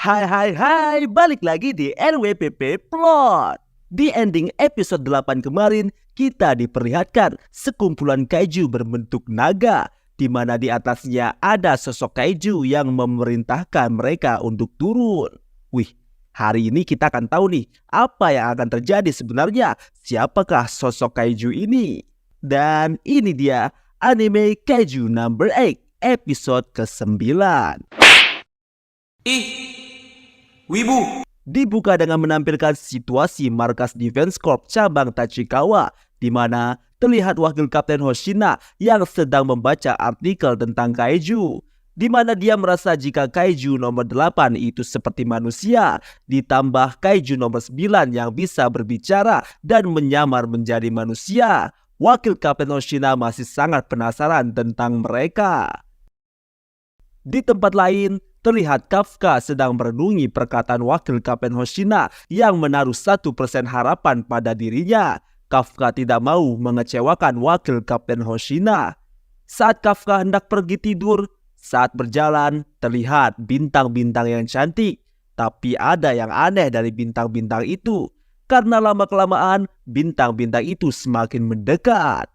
Hai, balik lagi di RWPP Plot. Di ending episode 8 kemarin, kita diperlihatkan sekumpulan kaiju berbentuk naga, di mana di atasnya ada sosok kaiju yang memerintahkan mereka untuk turun. Wih, hari ini kita akan tahu nih, apa yang akan terjadi sebenarnya, siapakah sosok kaiju ini. Dan ini dia, anime Kaiju number 8, episode ke-9. Wibu. Dibuka dengan menampilkan situasi markas Defense Corp cabang Tachikawa, di mana terlihat wakil Kapten Hoshina yang sedang membaca artikel tentang kaiju, di mana dia merasa jika kaiju nomor 8 itu seperti manusia, ditambah kaiju nomor 9 yang bisa berbicara dan menyamar menjadi manusia. Wakil Kapten Hoshina masih sangat penasaran tentang mereka. Di tempat lain, terlihat Kafka sedang merenungi perkataan wakil Kapten Hoshina yang menaruh 1% harapan pada dirinya. Kafka tidak mau mengecewakan wakil Kapten Hoshina. Saat Kafka hendak pergi tidur, saat berjalan terlihat bintang-bintang yang cantik. Tapi ada yang aneh dari bintang-bintang itu. Karena lama-kelamaan bintang-bintang itu semakin mendekat.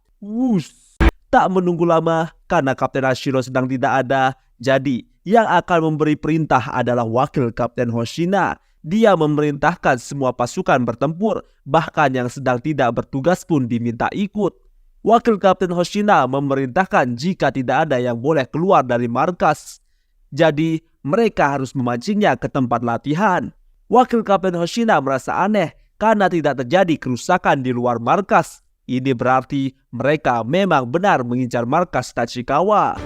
Tak menunggu lama karena Kapten Ashiro sedang tidak ada. Jadi yang akan memberi perintah adalah wakil Kapten Hoshina. Dia memerintahkan semua pasukan bertempur, bahkan yang sedang tidak bertugas pun diminta ikut. Wakil Kapten Hoshina memerintahkan jika tidak ada yang boleh keluar dari markas. Jadi mereka harus memancingnya ke tempat latihan. Wakil Kapten Hoshina merasa aneh karena tidak terjadi kerusakan di luar markas. Ini berarti mereka memang benar mengincar markas Tachikawa.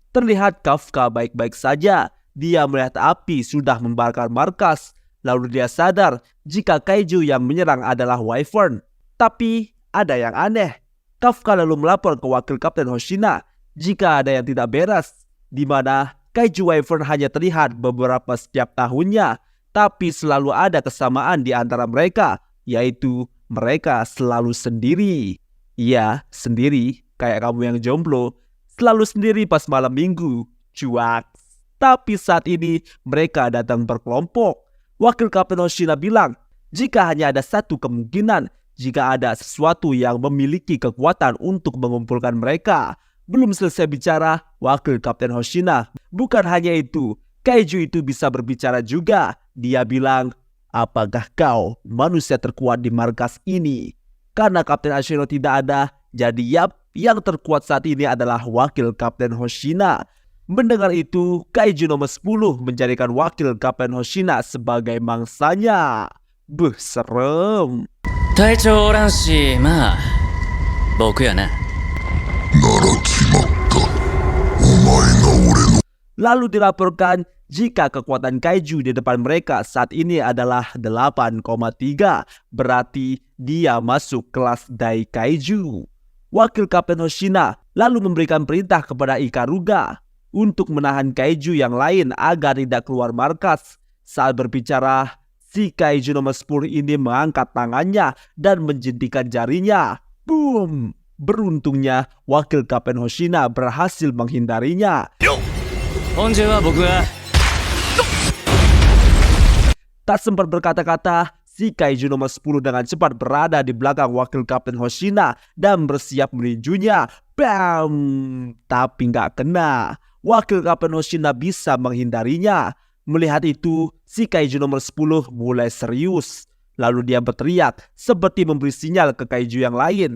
Terlihat Kafka baik-baik saja. Dia melihat api sudah membakar markas. Lalu dia sadar jika kaiju yang menyerang adalah Wyvern. Tapi ada yang aneh. Kafka lalu melapor ke wakil Kapten Hoshina jika ada yang tidak beres, di mana kaiju Wyvern hanya terlihat beberapa setiap tahunnya. Tapi selalu ada kesamaan di antara mereka, yaitu mereka selalu sendiri. Iya, sendiri, kayak kamu yang jomblo. Selalu sendiri pas malam minggu, cuak. Tapi saat ini mereka datang berkelompok. Wakil Kapten Hoshina bilang, jika hanya ada satu kemungkinan, jika ada sesuatu yang memiliki kekuatan untuk mengumpulkan mereka. Belum selesai bicara, wakil Kapten Hoshina, bukan hanya itu, kaiju itu bisa berbicara juga. Dia bilang, apakah kau manusia terkuat di markas ini? Karena Kapten Ashiro tidak ada, jadi yang terkuat saat ini adalah wakil Kapten Hoshina. Mendengar itu, kaiju nomor 10 menjadikan wakil Kapten Hoshina sebagai mangsanya. Serem. Taichou orang shi, boku ya na. Lalu dilaporkan jika kekuatan kaiju di depan mereka saat ini adalah 8,3, berarti dia masuk kelas Dai Kaiju. Wakil Kapten Hoshina lalu memberikan perintah kepada Ikaruga untuk menahan kaiju yang lain agar tidak keluar markas. Saat berbicara, si kaiju nomor 10 ini mengangkat tangannya dan menjentikan jarinya. Boom! Beruntungnya, wakil Kapten Hoshina berhasil menghindarinya. Tak sempat berkata-kata, si kaiju nomor 10 dengan cepat berada di belakang wakil Kapten Hoshina dan bersiap meninjunya. Bam! Tapi nggak kena. Wakil Kapten Hoshina bisa menghindarinya. Melihat itu, si kaiju nomor 10 mulai serius. Lalu dia berteriak seperti memberi sinyal ke kaiju yang lain.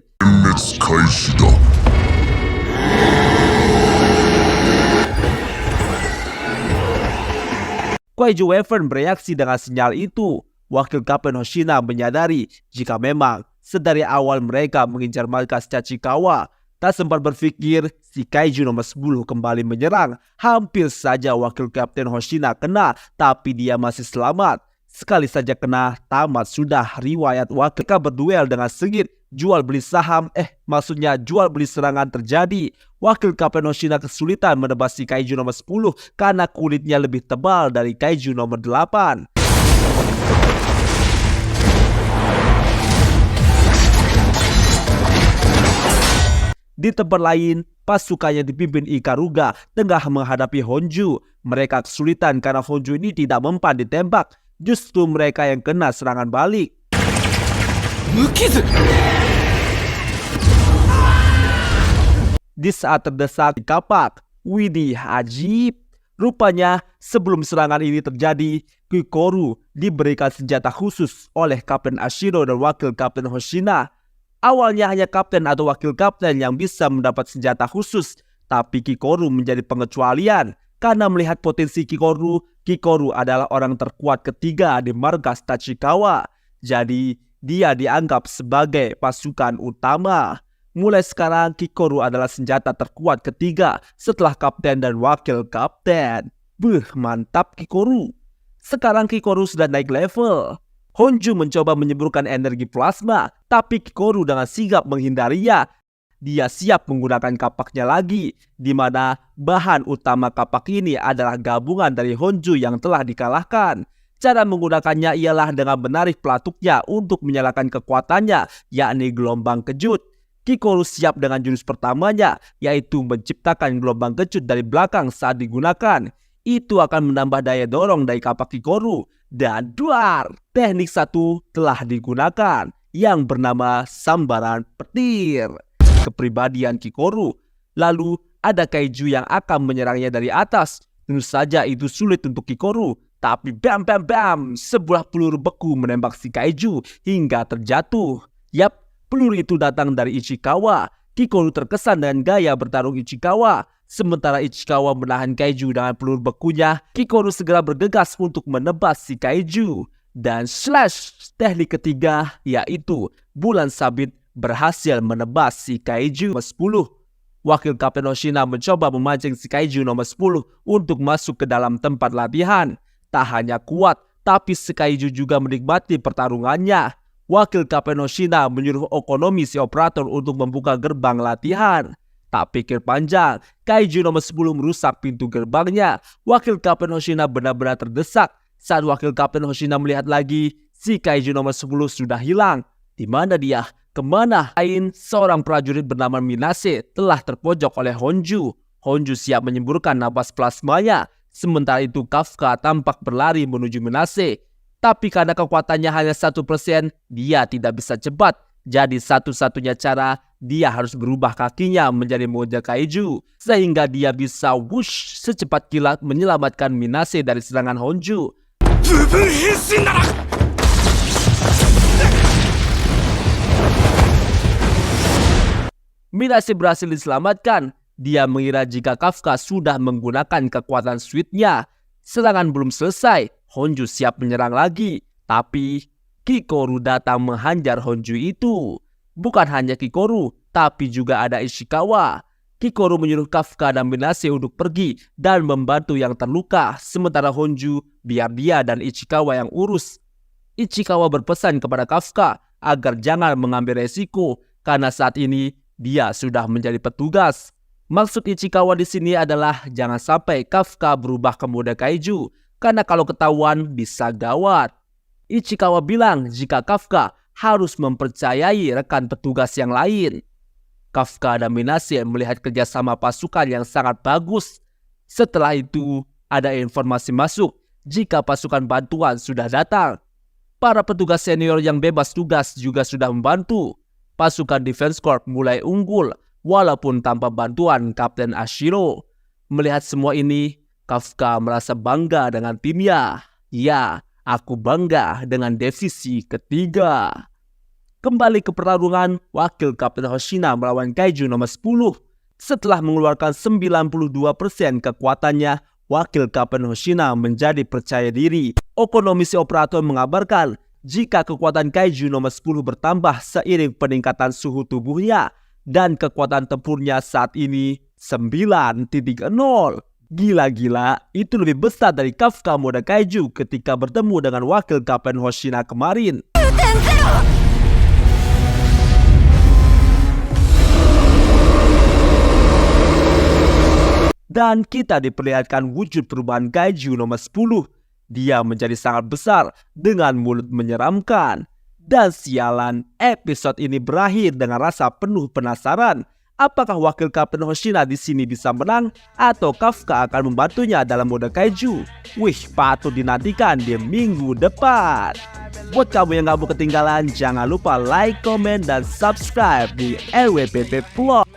Kaiju Wyvern bereaksi dengan sinyal itu. Wakil Kapten Hoshina menyadari jika memang sedari awal mereka mengincar markas Tachikawa. Tak sempat berpikir, si kaiju nomor 10 kembali menyerang. Hampir saja wakil Kapten Hoshina kena, tapi dia masih selamat. Sekali saja kena, tamat sudah riwayat wakil. Mereka berduel dengan sengit. Jual beli saham, maksudnya jual beli serangan terjadi. Wakil Kapten Hoshina kesulitan menebas si kaiju nomor 10 karena kulitnya lebih tebal dari kaiju nomor 8. Di tempat lain, pasukannya dipimpin Ikaruga tengah menghadapi Honju. Mereka kesulitan karena Honju ini tidak mempan ditembak. Justru mereka yang kena serangan balik. Di saat terdesak di kapak, widih ajib. Rupanya sebelum serangan ini terjadi, Kikoru diberikan senjata khusus oleh Kapten Ashiro dan Wakil Kapten Hoshina. Awalnya hanya kapten atau wakil kapten yang bisa mendapat senjata khusus, tapi Kikoru menjadi pengecualian. Karena melihat potensi Kikoru, Kikoru adalah orang terkuat ketiga di markas Tachikawa. Jadi dia dianggap sebagai pasukan utama. Mulai sekarang Kikoru adalah senjata terkuat ketiga setelah kapten dan wakil kapten. Mantap Kikoru. Sekarang Kikoru sudah naik level. Honju mencoba menyemburkan energi plasma, tapi Kikoru dengan sigap menghindarinya. Dia siap menggunakan kapaknya lagi, di mana bahan utama kapak ini adalah gabungan dari Honju yang telah dikalahkan. Cara menggunakannya ialah dengan menarik pelatuknya untuk menyalakan kekuatannya, yakni gelombang kejut. Kikoru siap dengan jurus pertamanya, yaitu menciptakan gelombang kejut dari belakang saat digunakan. Itu akan menambah daya dorong dari kapak Kikoru. Dan duar, teknik satu telah digunakan, yang bernama sambaran petir. Kepribadian Kikoru. Lalu ada kaiju yang akan menyerangnya dari atas. Tentu saja itu sulit untuk Kikoru. Tapi bam bam bam, sebuah peluru beku menembak si kaiju hingga terjatuh. Yap, peluru itu datang dari Ichikawa. Kikoru terkesan dengan gaya bertarung Ichikawa. Sementara Ichikawa menahan kaiju dengan peluru bekunya, Kikoru segera bergegas untuk menebas si kaiju. Dan slash, teknik ketiga yaitu bulan sabit berhasil menebas si kaiju nomor 10. Wakil Kapten Hoshina mencoba memancing si kaiju nomor 10 untuk masuk ke dalam tempat latihan. Tak hanya kuat, tapi si kaiju juga menikmati pertarungannya. Wakil Kapten Hoshina menyuruh Okonomi si operator untuk membuka gerbang latihan. Tak pikir panjang, kaiju nomor 10 merusak pintu gerbangnya. Wakil Kapten Hoshina benar-benar terdesak. Saat Wakil Kapten Hoshina melihat lagi, si kaiju nomor 10 sudah hilang. Di mana dia? Kemana? Seorang prajurit bernama Minase telah terpojok oleh Honju. Honju siap menyemburkan napas plasmanya. Sementara itu Kafka tampak berlari menuju Minase. Tapi karena kekuatannya hanya 1%, dia tidak bisa cepat. Jadi satu-satunya cara, dia harus berubah kakinya menjadi moja kaiju. Sehingga dia bisa whoosh secepat kilat menyelamatkan Minase dari serangan Honju. Minase berhasil diselamatkan. Dia mengira jika Kafka sudah menggunakan kekuatan switch-nya. Serangan belum selesai, Honju siap menyerang lagi. Tapi Kikoru datang menghajar Honju itu. Bukan hanya Kikoru, tapi juga ada Ishikawa. Kikoru menyuruh Kafka dan Minase untuk pergi dan membantu yang terluka. Sementara Honju biar dia dan Ishikawa yang urus. Ishikawa berpesan kepada Kafka agar jangan mengambil resiko karena saat ini dia sudah menjadi petugas. Maksud Ishikawa di sini adalah jangan sampai Kafka berubah ke mode kaiju karena kalau ketahuan bisa gawat. Ishikawa bilang jika Kafka harus mempercayai rekan petugas yang lain. Kafka dan Minase melihat kerjasama pasukan yang sangat bagus. Setelah itu ada informasi masuk jika pasukan bantuan sudah datang. Para petugas senior yang bebas tugas juga sudah membantu. Pasukan Defense Corps mulai unggul walaupun tanpa bantuan Kapten Ashiro. Melihat semua ini, Kafka merasa bangga dengan timnya. Ya, aku bangga dengan divisi ketiga. Kembali ke pertarungan, Wakil Kapten Hoshina melawan kaiju nomor 10. Setelah mengeluarkan 92% kekuatannya, Wakil Kapten Hoshina menjadi percaya diri. Okonomi si operator mengabarkan jika kekuatan kaiju nomor 10 bertambah seiring peningkatan suhu tubuhnya. Dan kekuatan tempurnya saat ini 9.0. Gila-gila, itu lebih besar dari Kafka mode kaiju ketika bertemu dengan Wakil Kapten Hoshina kemarin. Dan kita diperlihatkan wujud perubahan kaiju nomor 10. Dia menjadi sangat besar dengan mulut menyeramkan. Dan sialan, episode ini berakhir dengan rasa penuh penasaran. Apakah wakil Kapten Hoshina di sini bisa menang atau Kafka akan membantunya dalam mode kaiju? Wih, patut dinantikan di minggu depan. Buat kamu yang gak mau ketinggalan, jangan lupa like, komen, dan subscribe di RWPP Vlog.